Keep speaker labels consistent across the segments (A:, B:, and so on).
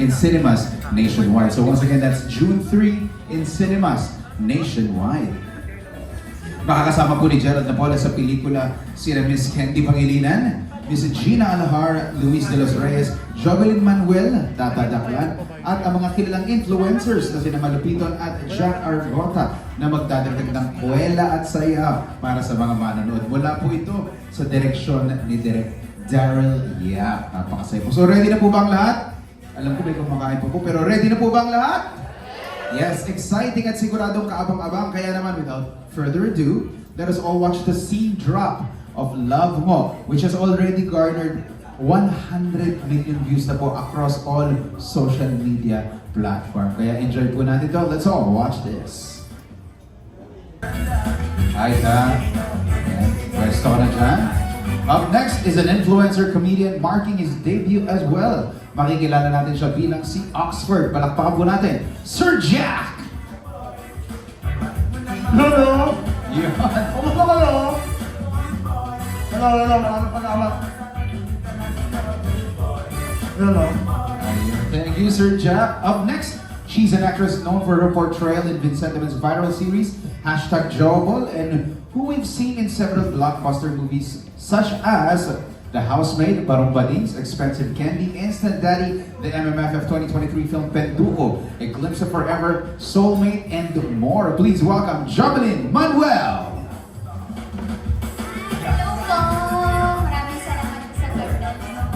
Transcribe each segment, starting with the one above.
A: in cinemas nationwide. So once again, that's June 3 in cinemas nationwide. Makakasama po ni Gerald Napoles sa pelikula sina Miss Candy Pangilinan, Miss Gina Alahar, Luis de los Reyes, Jovelyn Manuel, Tata Daklan, at ang mga kilalang influencers na sina Malupiton at Jack Argota na magdadagdag ng kwela at saya para sa mga manonood. Mula po ito sa direksyon ni Direk Daryl Yap. Napakasaya po. So ready na po ba ang lahat? Alam ko may kumakain po, pero ready na po ba ang lahat? Yes, exciting at siguradong kaabang-abang. Kaya naman, without further ado, let us all watch the scene drop of Love Mo, which has already garnered 100 million views na po across all social media platform. Kaya enjoy po natin ito. Let's all watch this. Hi, ka. Pwesto ka na dyan. Up next is an influencer comedian marking his debut as well. Makikilala natin siya bilang si Oxford. Palakpakan po natin, Sir Jack!
B: Hello!
A: Yan.
B: Kumusta kayo? Hello, salamat. Hello.
A: Thank you, Sir Jack. Up next, she's an actress known for her portrayal in Vincentiment's viral series, #Joable, and who we've seen in several blockbuster movies such as The Housemaid, Barong Badings, Expensive Candy, Instant Daddy, the MMFF 2023 film Penduko, A Glimpse of Forever, Soulmate, and more. Please welcome Jovelyn Manuel!
C: Hello po! Maraming salamat sa pagdala.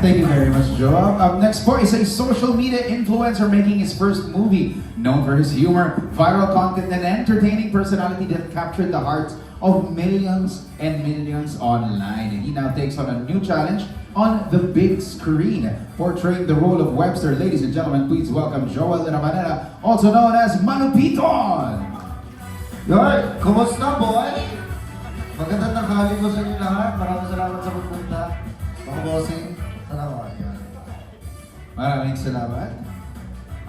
A: Thank you very much, Jo. Up next po is a social media influencer making his first movie. Known for his humor, viral content, and entertaining personality that captured the hearts of millions and millions online. And he now takes on a new challenge on the big screen, portraying the role of Webster. Ladies and gentlemen, please welcome Joel Ramanera, also known as Malupiton!
B: Yoy, kumusta boy? Magandang tanghali mo sa inyo lahat. Maraming salamat sa pagpunta. Mga bossing, salamat.
A: Maraming salamat.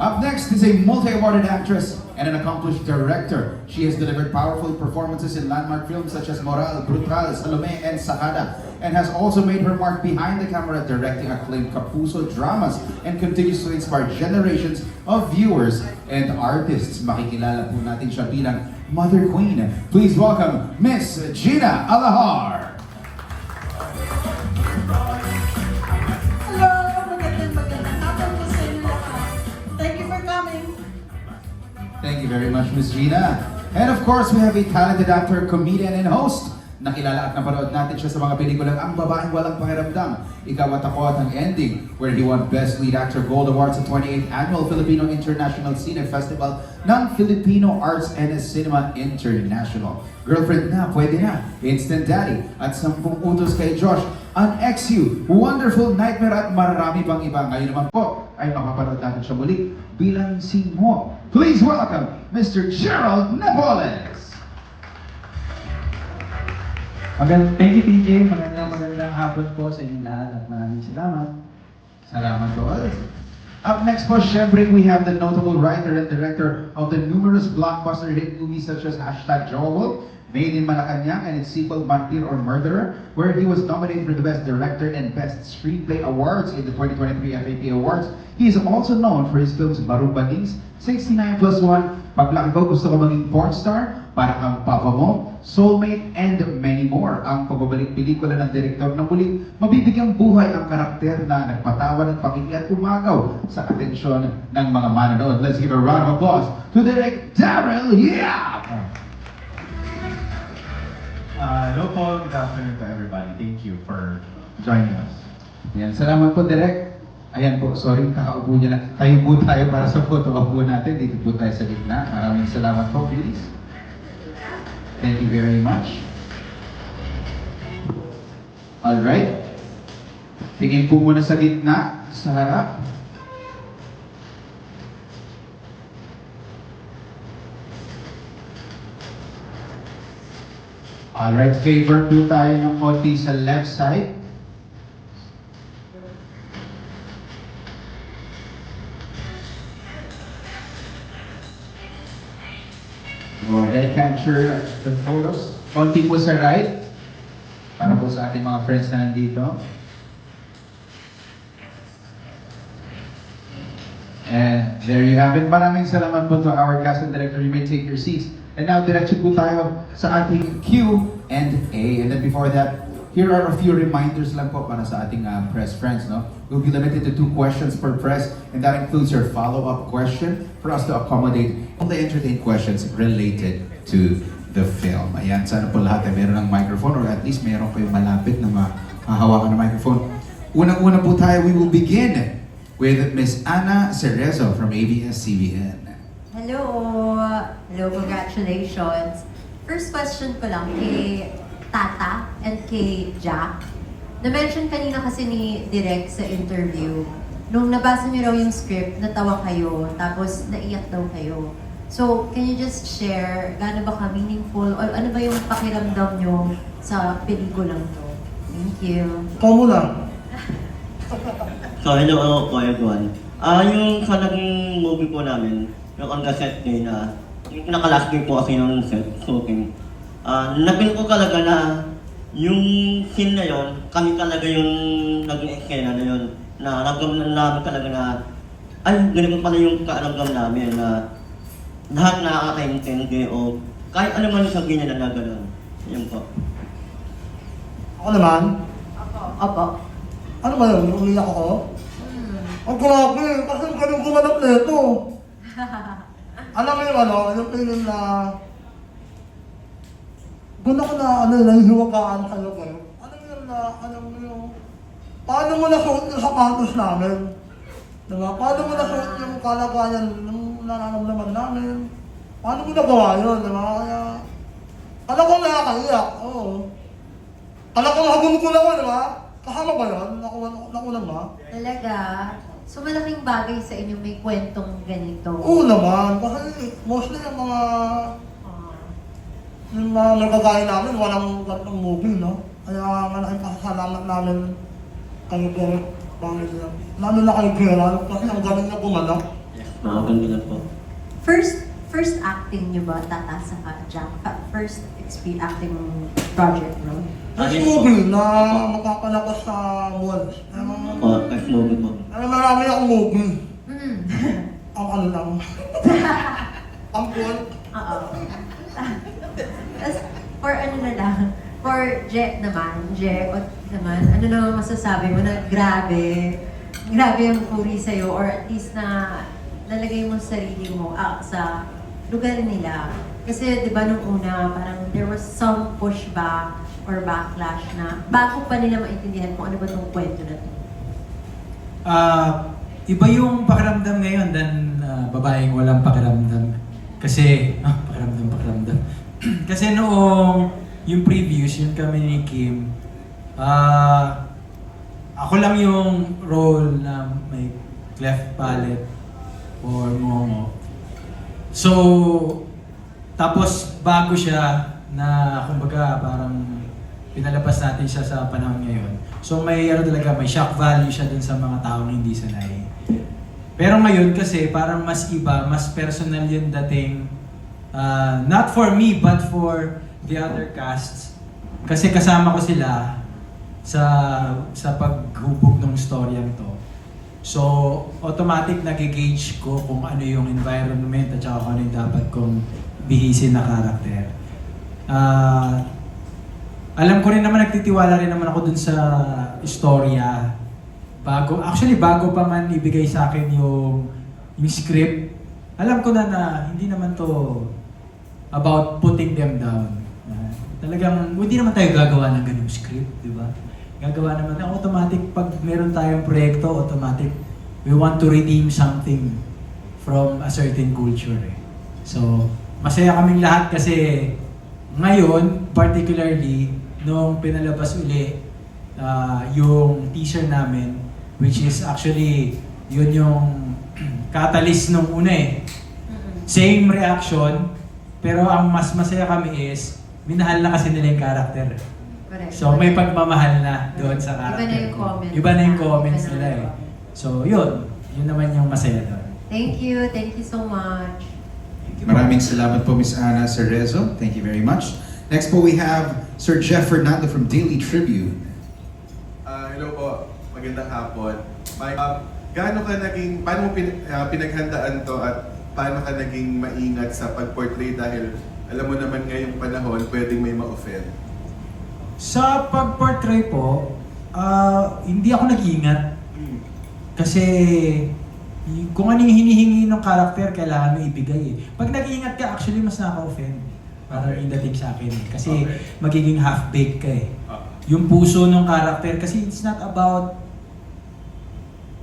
A: Up next is a multi-awarded actress and an accomplished director. She has delivered powerful performances in landmark films such as Moral, Brutal, Salome, and Sakada, and has also made her mark behind the camera directing acclaimed Kapuso dramas and continues to inspire generations of viewers and artists. Makikilala po natin siya bilang Mother Queen. Please welcome Miss Gina Alahar.
D: Hello! Magandang hapon po sa inyo lahat. Thank you for coming.
A: Thank you very much, Miss Gina. And of course, we have a talented actor, comedian, and host. Nakilala at napanood natin siya sa mga pelikulang Ang Babaeng Walang Pakiramdam, Ikaw at Ako at Ang Ending, where he won Best Lead Actor Gold Award sa 28th Annual Filipino International Cine Festival ng Filipino Arts and Cinema International. Girlfriend na, pwede na, Instant Daddy, at 10 utos kay Josh, An XU, Wonderful Nightmare at marami pang iba. Ngayon naman po ay makapanood natin siya muli bilang si Mo. Please welcome Mr. Gerald Napoles!
E: Thank you, PJ. Magandang hapon po sa inyo lahat at maraming salamat.
A: Salamat po. Up next po, syempre, we have the notable writer and director of the numerous blockbuster hit movies such as #Joel, Made in Malacanang, and its sequel, Martir or Murderer, where he was nominated for the Best Director and Best Screenplay Awards in the 2023 FAP Awards. He is also known for his films Barong Badings, 69+1, Paglaki Ko, Gusto Ko Maging Porn Star, Para Kang Papa Mo, Soulmate, and many more. Ang pagbabalik pelikula ng direktor na muling mabibigyang buhay ang karakter na nagpatawa ng pangiti at umagaw sa atensyon ng mga manonood. Let's give a round of applause to Direk Daryl Yap!
F: Hello po, good afternoon to everybody. Thank you for joining us.
A: Yan, salamat po, Direk. Ayan po, sorry, kakaupo niya lang. Tayo po tayo para sa photo op po natin. Dito po tayo sa gitna. Maraming salamat po, please. Thank you very much. Alright. Tingin po muna sa gitna, sa harap. Alright, favor po tayo ng konti sa left side. Go ahead, capture the photos. Konti po sa right. Para po sa ating mga friends na nandito. And there you have it. Maraming salamat po to our cast and director. You may take your seats. And now, diretso po tayo sa ating Q&A. And then before that, here are a few reminders lang po para sa ating press friends. No? We'll be limited to 2 questions per press, and that includes your follow-up question for us to accommodate all the entertained questions related to the film. Ayan, sana po lahat ay meron ng microphone or at least meron kayong malapit na mahahawakan ng microphone. Unang-una po tayo, we will begin with Miss Ana Cerezo from ABS-CBN.
G: Hello! Hello, congratulations! First question ko lang kay Tata and kay Jack. Na-mention kanina kasi ni Direk sa interview, nung nabasa niyo raw yung script, natawa kayo, tapos naiyak daw kayo. So, can you just share, gaano ba ka-meaningful, or ano ba yung pakiramdam niyo sa pelikulang to? Thank you.
B: Ikaw muna.
H: So, hello po everyone. Yung sa naging movie po namin, yung on the set day na, yung naka-last day po kasi ng set, shooting. Napin ko talaga na yung scene na yon, kami talaga yung naging eksena na yun, na nagamdaman namin talaga na, ay, ganun pala yung kaaramdam namin na lahat nakakaintindi o kahit ano man yung sabihin nila na gano'n. Yun po.
B: Ako naman.
G: Opo.
B: Ano ba yun? Umiyak ako? Ang grabe, kasi ganun gumanap na ito. Alam mo yung ano, yung feeling na doon ako na, nahihiwagaan kayo kayo. Alam mo yung, paano mo nasuot yung sapatos namin? Diba? Paano mo nasuot yung kalagayan ng nararamdaman namin? Paano mo nagawa yun? Diba? Kaya, alam ko nakakaiyak, oo. Alam ko hagumugulan ko, diba? Kasama ba yun? Nakulang ba?
G: Talaga? So malaking bagay sa inyo may kwentong ganito?
B: Oo naman, kasi mostly yung mga nagagaya namin, walang ganitong movie, no? Kaya malaking pasasalamat namin kayo Derek, lalo na kay Gerald, kasi ang galing na gumanap.
H: Yes, maganda lang po.
G: First acting niyo ba, Tata, sa Jack? First acting project, no?
B: First movie na makapalabas sa malls.
H: First movie po.
B: Ay, marami akong movie.
G: Mm.
B: Ang ano lang. Ang cool.
G: Oo. Tapos, for ano na lang, for Je naman, ano naman masasabi mo na grabe ang puri sa'yo, or at least na lalagay mo sarili mo sa lugar nila. Kasi di ba nung una, parang there was some pushback or backlash na bago pa nila maintindihan kung ano ba itong kwento na to.
E: Iba yung pakiramdam ngayon than babaeng walang pakiramdam. Kasi, pakiramdam. Kasi noong yung previous, yun kami ni Kim, ako lang yung role na may cleft palate or momo. So, tapos bago siya na kumbaga parang pinalabas natin siya sa panahon ngayon. So may talaga, may shock value siya dun sa mga taong hindi sanay. Pero ngayon kasi parang mas iba, mas personal yung dating. Not for me, but for the other casts. Kasi kasama ko sila sa paghubog ng storyang to. So, automatic nag-gauge ko kung ano yung environment at saka kung ano yung dapat kong bihisin na karakter. Alam ko rin naman, nagtitiwala rin naman ako dun sa istorya. Bago pa man ibigay sa akin yung script, alam ko na hindi naman to about putting them down. Talagang, hindi naman tayo gagawa ng ganung script, di ba? Gagawa naman tayo, automatic, pag meron tayong proyekto, automatic, we want to redeem something from a certain culture. So, masaya kaming lahat kasi ngayon, particularly, nung pinalabas uli yung teaser namin, which is actually, yun yung catalyst nung una eh. Same reaction, pero ang mas masaya kami is, minahal na kasi nila yung character.
G: Correct.
E: So may pagmamahal na doon sa character.
G: Iba na yung comments.
E: Iba na yung comments nila eh. So yun naman yung masaya doon.
G: Thank you so much.
A: Maraming salamat po, Miss Ana Cerezo. Thank you very much. Next po, we have Sir Jeff Fernando from Daily Tribune.
I: Hello po. Magandang hapon. paano mo pinaghandaan to at paano ka naging maingat sa pag-portray dahil alam mo naman ngayong panahon pwedeng may ma-offend?
E: Sa pag-portray po, hindi ako nag-iingat. Kasi kung ano yung hinihingi ng character, kailangan mo ibigay eh. Pag nag-iingat ka, actually mas nakaka-offend. Parang yung dating sa akin. Kasi magiging half-baked ka eh. Yung puso ng character, kasi it's not about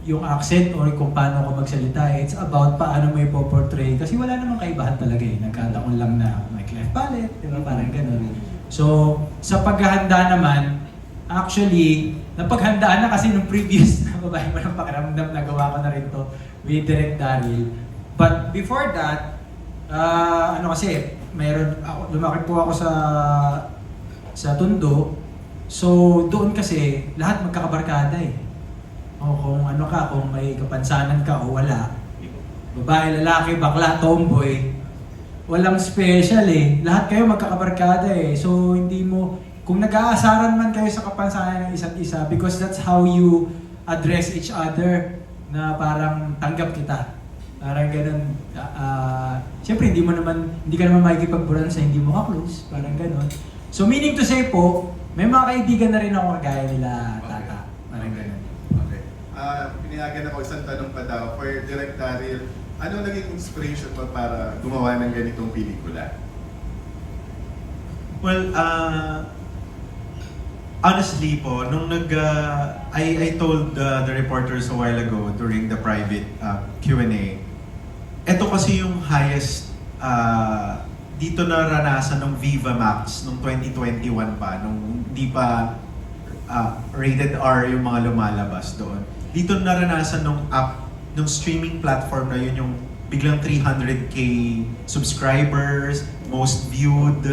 E: yung accent or kung paano ka magsalita eh. It's about paano mo ipoportray. Kasi wala namang kaibahan talaga eh. Nagkataon lang na may cleft palate, di ba? Parang ganun. So, sa paghahanda naman, actually, napaghandaan na kasi nung previous na babae mo ng pakiramdam, nagawa ko na rin to with Direk Daryl. But before that, lumaki po ako sa Tondo. So, doon kasi, lahat magkakabarkada eh. O kung kung may kapansanan ka o wala. Babae, lalaki, bakla, tomboy. Walang special eh. Lahat kayo magkakabarkada eh. So, hindi mo, kung nag-aasaran man kayo sa kapansanan ng isa't isa, because that's how you address each other, na parang tanggap kita. Parang ganun. Siyempre, hindi ka naman makikipagburan sa hindi mo ka-close. Parang ganun. So, meaning to say po, may mga kaibigan na rin ako kagaya nila Tata. Parang ganun.
I: Okay. Pinayagan ako isang tanong pa daw. For Direk Daryl, ano naging inspiration mo para gumawa ng ganitong pelikula?
F: Well, honestly po, nung I told the reporters a while ago during the private Q&A, ito kasi yung highest dito naranasan ng Viva Max nung 2021 pa, nung hindi pa rated R yung mga lumalabas doon. Dito naranasan nung app, nung streaming platform na yun, yung biglang 300k subscribers, most viewed.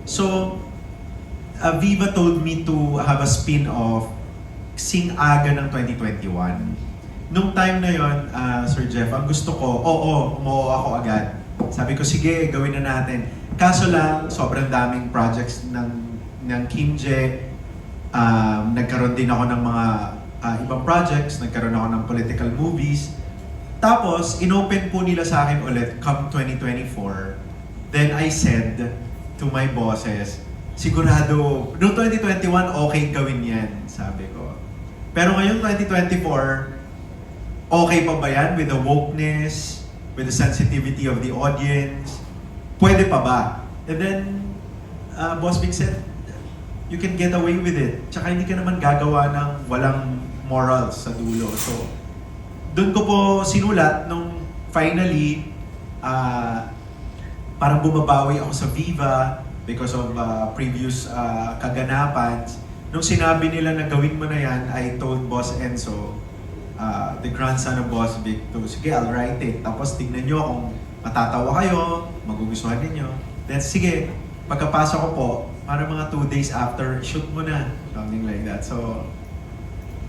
F: So, Viva told me to have a spin-off sing aga ng 2021. Nung time na yon, Sir Jeff, ang gusto ko, umuo ako agad. Sabi ko, sige, gawin na natin. Kaso lang, sobrang daming projects ng Kim J. Nagkaroon din ako ng mga ibang projects, nagkaroon ako ng political movies. Tapos, inopen po nila sa akin ulit come 2024. Then I said to my bosses, sigurado, noong 2021, okay gawin yan, sabi ko. Pero ngayon 2024, okay pa ba yan with the wokeness, with the sensitivity of the audience? Pwede pa ba? And then, Boss Vic said, you can get away with it. Tsaka hindi ka naman gagawa ng walang morals sa dulo. So, doon ko po sinulat nung finally, parang bumabawi ako sa Viva because of previous kaganapan. Nung sinabi nila na gawin mo na yan, I told Boss Enzo, the grandson of Boss Vic, to, sige, I'll write it. Tapos tignan nyo kung matatawa kayo, magugustuhan ninyo. Then sige, pagkapasok ko po, parang mga 2 days after, shoot mo na. Something like that. So,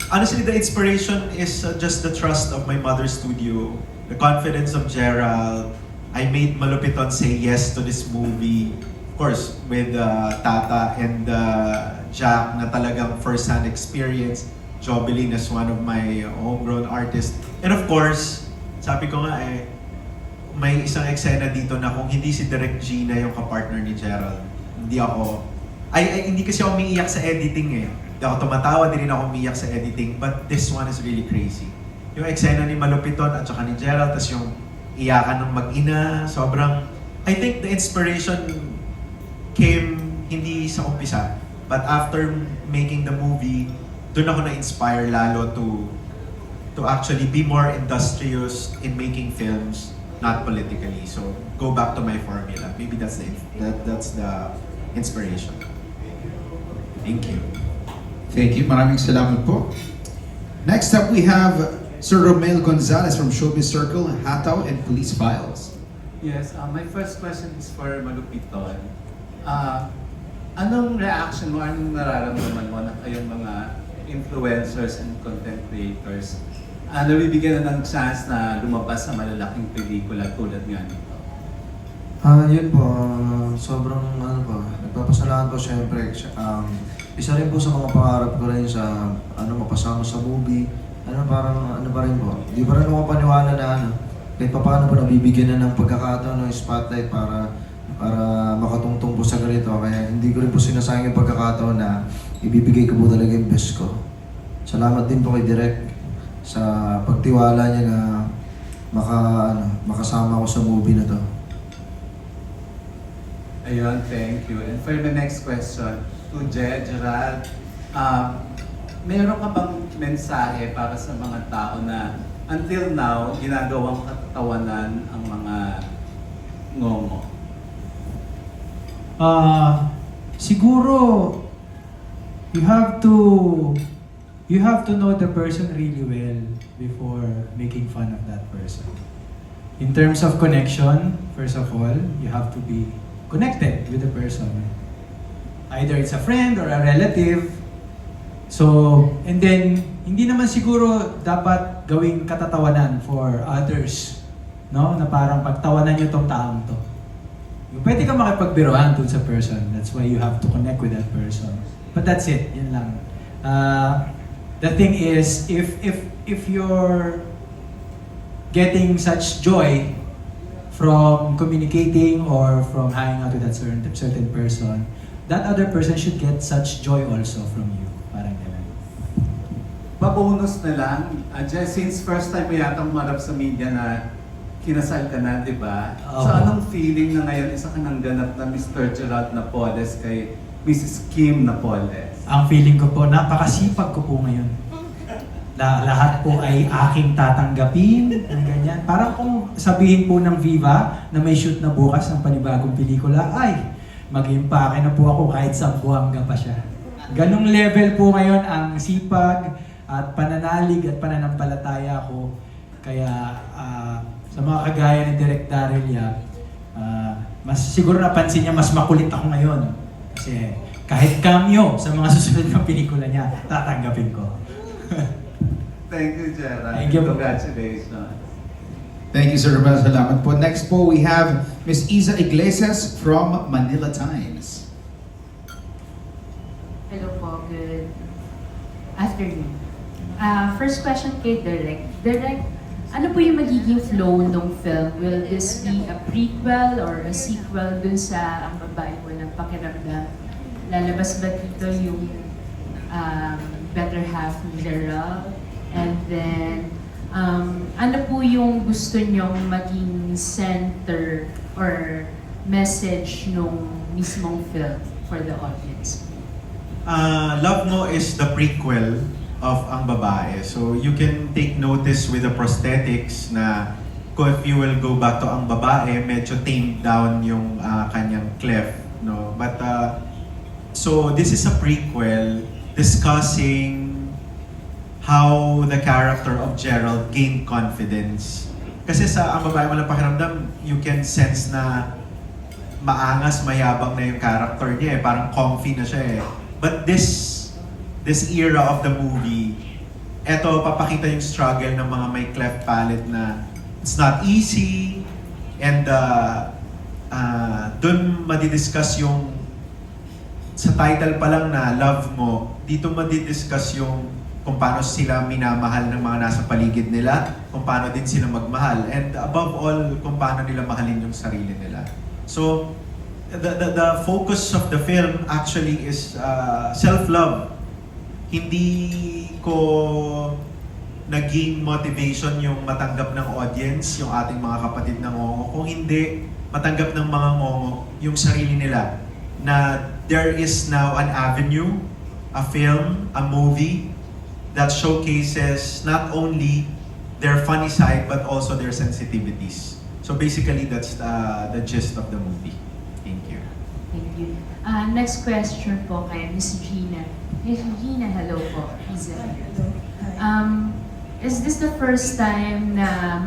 F: honestly, the inspiration is just the trust of my mother's studio, the confidence of Gerald. I made Malupiton say yes to this movie. Of course, with Tata and Jack na talagang first-hand experience. Jobelin as one of my homegrown artists. And of course, sabi ko nga may isang eksena dito na kung hindi si Direk Gina yung kapartner ni Gerald, hindi kasi ako umiiyak sa editing eh. Hindi ako tumatawa, hindi rin ako umiiyak sa editing, but this one is really crazy. Yung eksena ni Malupiton at saka ni Gerald, tas yung iyakan ng mag-ina, sobrang, I think the inspiration came hindi sa umpisa, but after making the movie, doon ako na-inspire lalo to actually be more industrious in making films, not politically. So, go back to my formula. Maybe that's the inspiration. Thank you.
A: Thank you. Maraming salamat po. Next up, we have Sir Romel Gonzalez from Showbiz Circle, Hataw, and Police Files.
J: Yes, my first question is for Malupiton. Anong reaction mo, anong nararamdaman mo na kayong mga influencers and content creators nabibigyan na ng chance na lumabas sa malalaking pelikula tulad nga nito?
K: Yun po, sobrang nagpapasalamat po syempre. Isa rin po sa mga pangarap ko rin sa mapasama sa movie. ano pa rin po. Di pa rin ako paniwala na kahit pa paano po nabibigyan na ng pagkakataon ng spotlight para makatungtong po sa ganito. Kaya hindi ko rin po sinasayang yung pagkakataon na ibibigay ko po talaga yung best ko. Salamat din po kay Direk sa pagtiwala niya na makasama ko sa movie na to.
J: Ayun, thank you. And for the next question, to Gerald, meron ka bang mensahe para sa mga tao na until now, ginagawang katatawanan ang mga ngongo?
E: Siguro you have to know the person really well before making fun of that person. In terms of connection, first of all, you have to be connected with the person. Either it's a friend or a relative. So, and then, hindi naman siguro dapat gawing katatawanan for others. No? Na parang pagtawanan nyo tong taong to. Pwede ka makipagbiruan dun sa person. That's why you have to connect with that person. But that's it. Yun lang. The thing is, if you're getting such joy from communicating or from hanging out with that certain person, that other person should get such joy also from you. Parang ganun.
J: Babonus na lang, Jess, since first time mo yatang marap sa media na kinasal ka na, di ba? So
E: Oo.
J: anong feeling na ngayon isa ka nang ganap na Mr. Gerald Napoles kay Mrs. Kim Napoles?
E: Ang feeling ko po, napakasipag ko po ngayon. Lahat po ay aking tatanggapin, ganyan. Parang kung sabihin po ng Viva na may shoot na bukas ng panibagong pelikula, ay, mag-impake na po ako kahit sa Buanga pa siya. Ganong level po ngayon ang sipag at pananalig at pananampalataya ko. Kaya sa mga kagaya ni Direk Daryl Yap, mas siguro napansin niya mas makulit ako ngayon. Kasi kahit cameo sa mga susunod na pelikula niya, tatanggapin ko.
J: Thank you, Gerald.
E: Thank you.
J: Congratulations.
A: Thank you, Sir Romel. Salamat po. Next po, we have Miss Iza Iglesias from Manila Times.
L: Hello po, good afternoon. First question kay Direk. Direk, ano po yung magiging flow ng film? Will this be a prequel or a sequel dun sa Ang Babae Mo ng Pakiramdam? Lalabas ba dito yung better half ni Gerald? And then, ano po yung gusto nyong maging center or message nung mismong film for the audience?
F: Love Mo is the prequel of Ang Babae. So you can take notice with the prosthetics na if you will go back to Ang Babae, medyo tamed down yung kanyang clef. No? But so this is a prequel discussing how the character of Gerald gained confidence. Kasi sa Ang Babae Walang Pakiramdam, you can sense na maangas, mayabang na yung character niya eh. Parang comfy na siya eh. But this era of the movie, eto papakita yung struggle ng mga may cleft palate na it's not easy and dun madidiscuss yung sa title pa lang na Love Mo, dito madidiscuss yung kung paano sila minamahal ng mga nasa paligid nila, kung paano din sila magmahal, and above all, kung paano nila mahalin yung sarili nila. So, the focus of the film actually is self-love. Hindi ko naging motivation yung matanggap ng audience, yung ating mga kapatid na ngongo. Kung hindi, matanggap ng mga ngongo yung sarili nila. Na there is now an avenue, a film, a movie, that showcases not only their funny side but also their sensitivities. So basically, that's the gist of the movie. Thank you.
L: Thank you. Next question po kay Miss Gina. Miss Gina, hello po. Iza. Is this the first time na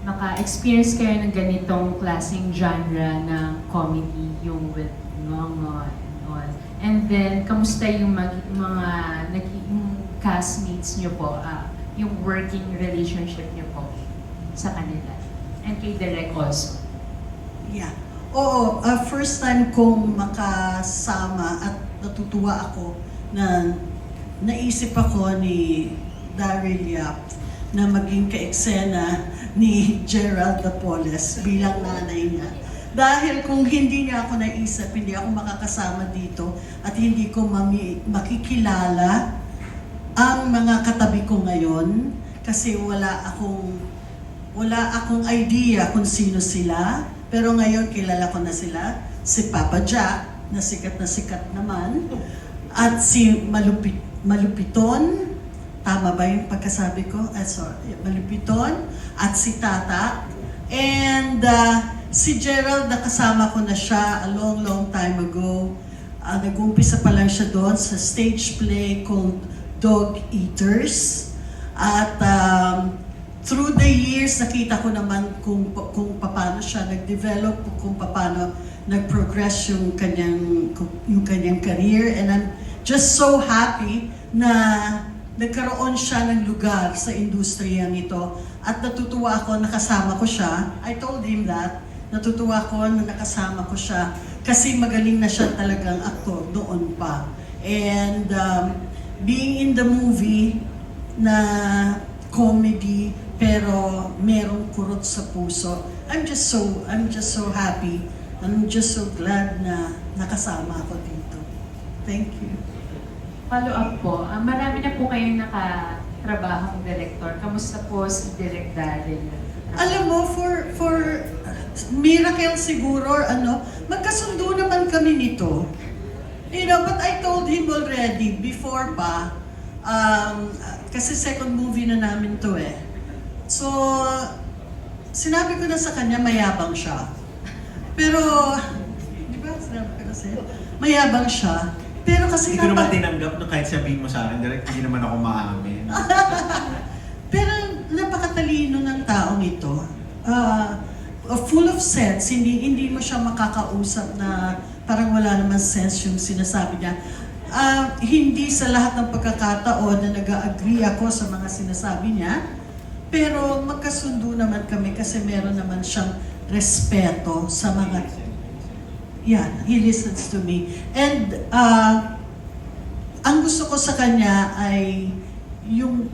L: maka-experience kayo ng ganitong klaseng genre ng comedy, yung with ngongo and all? And then, kamusta yung mga naging castmates nyo po, yung working relationship nyo po sa kanila? And kay Direk also.
D: Yeah. Oo, first time kong makasama at natutuwa ako na naisip ako ni Daryl Yap na maging kaeksena ni Gerald Napoles bilang nanay niya. Dahil kung hindi niya ako naisip, hindi ako makakasama dito at hindi ko makikilala ang mga katabi ko ngayon kasi wala akong idea kung sino sila. Pero ngayon kilala ko na sila. Si Papa Jack, na sikat naman. At si Malupiton, tama ba yung pagkasabi ko? Sorry, Malupiton. At si Tata. And si Gerald, nakasama ko na siya a long time ago. Nag-umpisa pa lang siya doon sa stage play called Dog Eaters. At through the years, nakita ko naman kung paano siya nag-develop, kung paano nag-progress yung kanyang career. And I'm just so happy na nagkaroon siya ng lugar sa industriyang ito. At natutuwa ako, nakasama ko siya. I told him that. Natutuwa ako na nakasama ko siya kasi magaling na siya talagang aktor noon pa. And being in the movie na comedy pero merong kurot sa puso, I'm just so happy. I'm just so glad na nakasama ako dito. Thank you.
L: Follow-up po, marami na po kayong nakatrabahong director. Kamusta po si Direk Daryl?
D: Alam mo, for miracle siguro, magkasundo naman kami nito. But I told him already, before pa, kasi second movie na namin to eh. So, sinabi ko na sa kanya, mayabang siya. Pero, di ba, sinabi ko na sa'yo, mayabang siya. Pero kasi
F: hindi ko naman tinanggap na kahit sabihin mo sa akin, direct, hindi naman ako maamin.
D: Pero napakatalino ng taong ito. Full of sense, hindi mo siya makakausap na parang wala naman sense yung sinasabi niya. Hindi sa lahat ng pagkakataon na nag-agree ako sa mga sinasabi niya, pero magkasundo naman kami kasi meron naman siyang respeto sa mga... Yeah, he listens to me. And ang gusto ko sa kanya ay yung...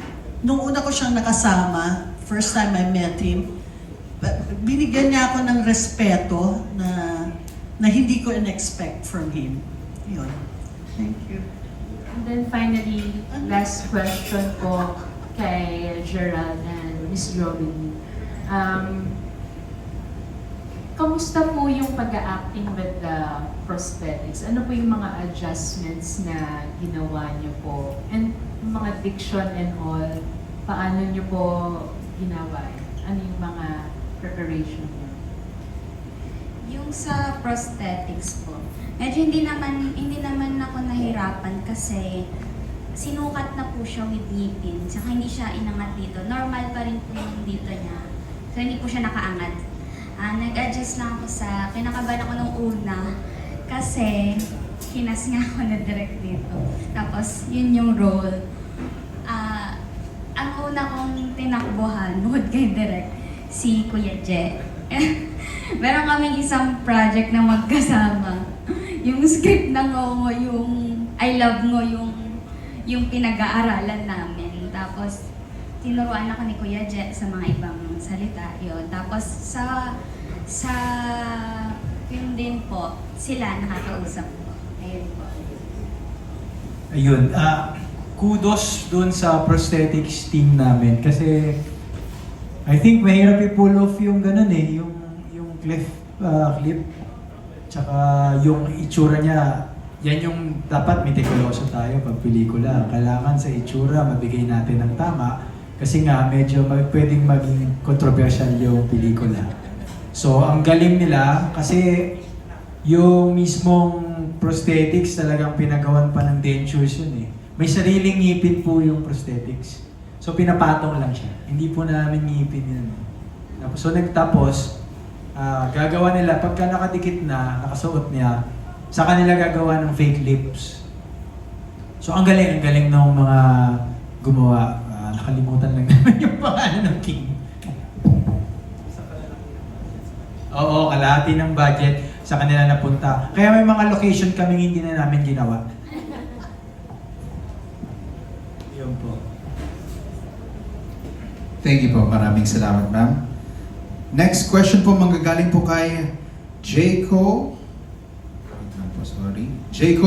D: Nung una ko siyang nakasama, first time I met him, binigyan niya ako ng respeto na hindi ko in-expect from him. Yun. Thank you.
L: And then finally, last question po kay Gerald and Miss Robin. Kamusta po yung pag-acting with the prosthetics? Ano po yung mga adjustments na ginawa niyo po? And mga diction and all, paano niyo po ginawa? Ano yung mga preparation niyo?
C: Yung sa prosthetics po, medyo hindi naman ako nahirapan kasi sinukat na po siya with ngipin, saka hindi siya inangat dito. Normal pa rin po yung dito niya. So hindi po siya nakaangat. Nag-adjust lang ako kinakabahan ako nung una kasi kinas nga ako na direct dito. Tapos yun yung role. Ang una kong tinakbuhan, bukod kay direct, si Kuya Je. Meron kaming isang project na magkasama. Yung script ng Ngo, yung I Love Ngo, yung pinag-aaralan namin. Tapos, tinuruan ako ni Kuya Jet sa mga ibang salita. Yun. Tapos, sa film din po, sila nakakausap po. Ayun po.
E: Ayun. Kudos dun sa prosthetics team namin kasi I think mahirap i-pull off yung ganun eh, yung clip, tsaka yung itsura niya, yan yung dapat meticuloso tayo pag pelikula. Kailangan sa itsura mabigay natin ng tama kasi nga medyo pwedeng maging controversial yung pelikula. So ang galing nila kasi yung mismong prosthetics talagang pinagawan pa ng dentures yun eh. May sariling ngipin po yung prosthetics. So pinapatong lang siya. Hindi po namin ngipin yun. Tapos, gagawa nila, pagka nakadikit na, nakasuot niya, sa kanila gagawa ng fake lips. So ang galing ng mga gumawa. Nakalimutan lang naman yung pangalan ng King. Oo, kalahati ng budget sa kanila napunta. Kaya may mga location kaming hindi na namin ginawa. Yun po.
A: Thank you po. Maraming salamat, ma'am. Next question po manggagaling po kay Jayco. Wait lang po, sorry. Jayco